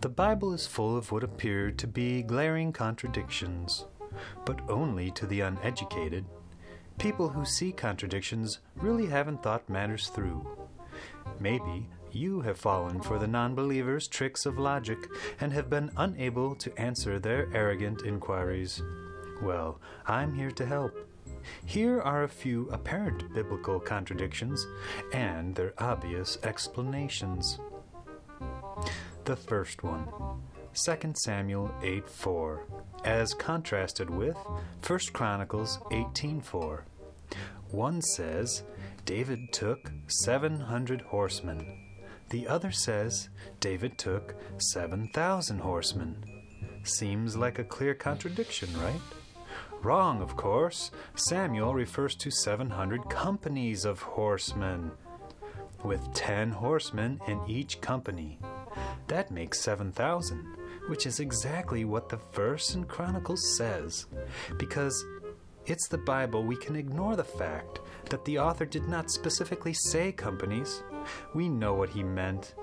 The Bible is full of what appear to be glaring contradictions, but only to the uneducated. People who see contradictions really haven't thought matters through. Maybe you have fallen for the non-believers' tricks of logic and have been unable to answer their arrogant inquiries. Well, I'm here to help. Here are a few apparent biblical contradictions and their obvious explanations. The first one, 2 Samuel 8:4, as contrasted with 1 Chronicles 18:4. One says, David took 700 horsemen. The other says, David took 7,000 horsemen. Seems like a clear contradiction, right? Wrong, of course. Samuel refers to 700 companies of horsemen, with 10 horsemen in each company. That makes 7,000, which is exactly what the verse in Chronicles says. Because it's the Bible, we can ignore the fact that the author did not specifically say companies. We know what he meant.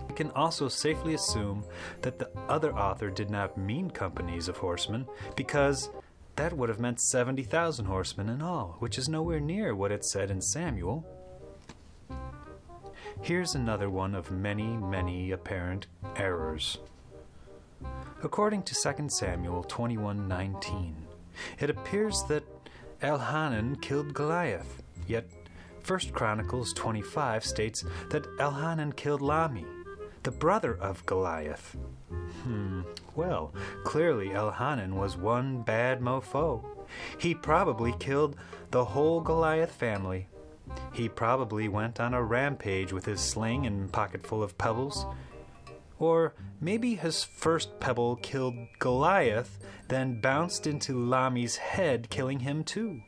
We can also safely assume that the other author did not mean companies of horsemen, because that would have meant 70,000 horsemen in all, which is nowhere near what it said in Samuel. Here's another one of many, many apparent errors. According to 2 Samuel 21:19, it appears that Elhanan killed Goliath, yet 1 Chronicles 25 states that Elhanan killed Lami, the brother of Goliath. Well, clearly Elhanan was one bad mofo. He probably killed the whole Goliath family. He probably went on a rampage with his sling and pocket full of pebbles. Or maybe his first pebble killed Goliath, then bounced into Lami's head, killing him too.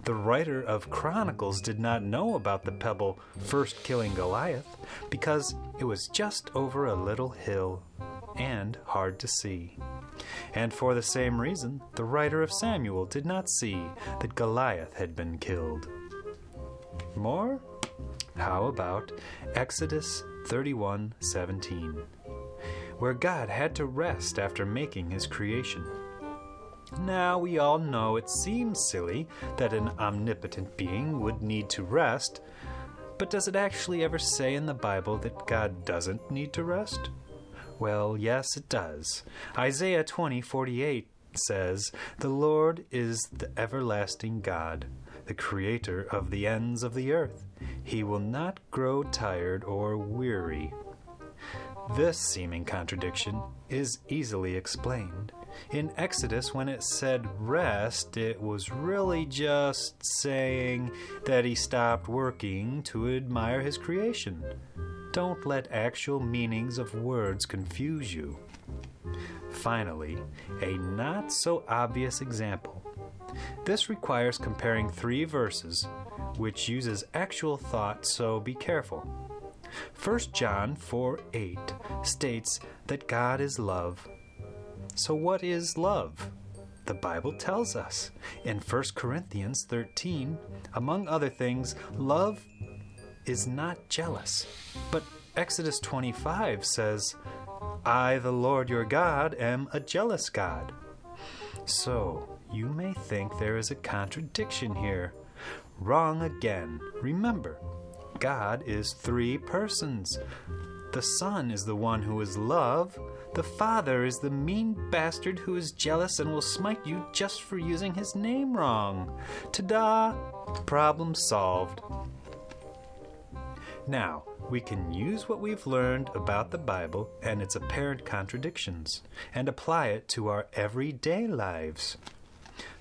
The writer of Chronicles did not know about the pebble first killing Goliath, because it was just over a little hill and hard to see. And for the same reason, the writer of Samuel did not see that Goliath had been killed. More? How about Exodus 31:17, where God had to rest after making his creation? Now, we all know it seems silly that an omnipotent being would need to rest, but does it actually ever say in the Bible that God doesn't need to rest? Well, yes, it does. Isaiah 20:48 says, "The Lord is the everlasting God, the creator of the ends of the earth. He will not grow tired or weary." This seeming contradiction is easily explained. In Exodus, when it said rest, it was really just saying that he stopped working to admire his creation. Don't let actual meanings of words confuse you. Finally, a not-so-obvious example. This requires comparing 3 verses, which uses actual thought, so be careful. 1 John 4:8 states that God is love. So what is love? The Bible tells us. In 1 Corinthians 13, among other things, love is not jealous. But Exodus 25 says, "I, the Lord your God, am a jealous God." So, you may think there is a contradiction here. Wrong again. Remember, God is 3 persons. The Son is the one who is love. The Father is the mean bastard who is jealous and will smite you just for using his name wrong. Ta-da! Problem solved. Now, we can use what we've learned about the Bible and its apparent contradictions and apply it to our everyday lives.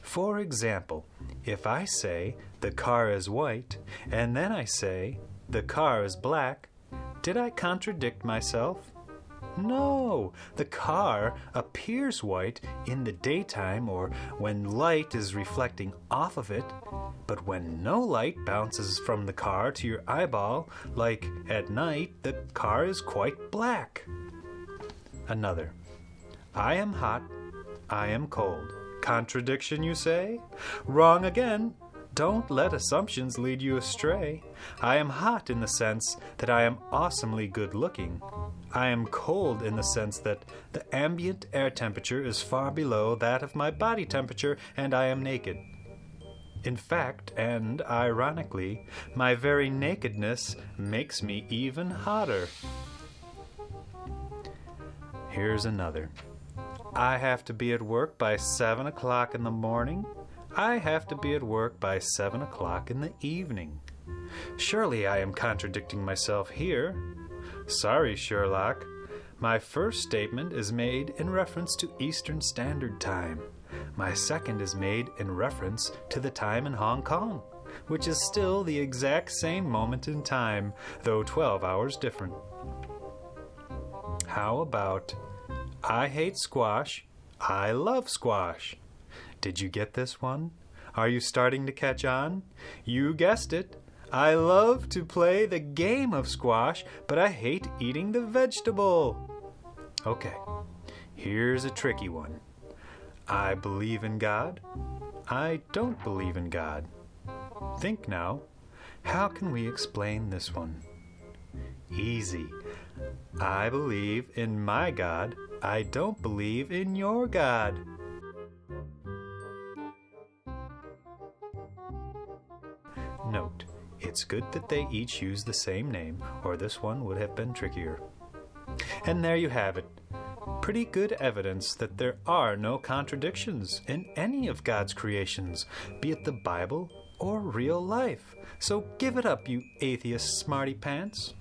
For example, if I say, "The car is white," and then I say, "The car is black," did I contradict myself? No, the car appears white in the daytime or when light is reflecting off of it, but when no light bounces from the car to your eyeball, like at night, the car is quite black. Another. I am hot, I am cold. Contradiction, you say? Wrong again. Don't let assumptions lead you astray. I am hot in the sense that I am awesomely good looking. I am cold in the sense that the ambient air temperature is far below that of my body temperature, and I am naked. In fact, and ironically, my very nakedness makes me even hotter. Here's another. I have to be at work by 7 o'clock in the morning. I have to be at work by 7 o'clock in the evening. Surely I am contradicting myself here. Sorry, Sherlock. My first statement is made in reference to Eastern Standard Time. My second is made in reference to the time in Hong Kong, which is still the exact same moment in time, though 12 hours different. How about, I hate squash, I love squash? Did you get this one? Are you starting to catch on? You guessed it. I love to play the game of squash, but I hate eating the vegetable. Okay, here's a tricky one. I believe in God. I don't believe in God. Think now. How can we explain this one? Easy. I believe in my God. I don't believe in your God. Note, it's good that they each use the same name, or this one would have been trickier. And there you have it. Pretty good evidence that there are no contradictions in any of God's creations, be it the Bible or real life. So give it up, you atheist smarty pants.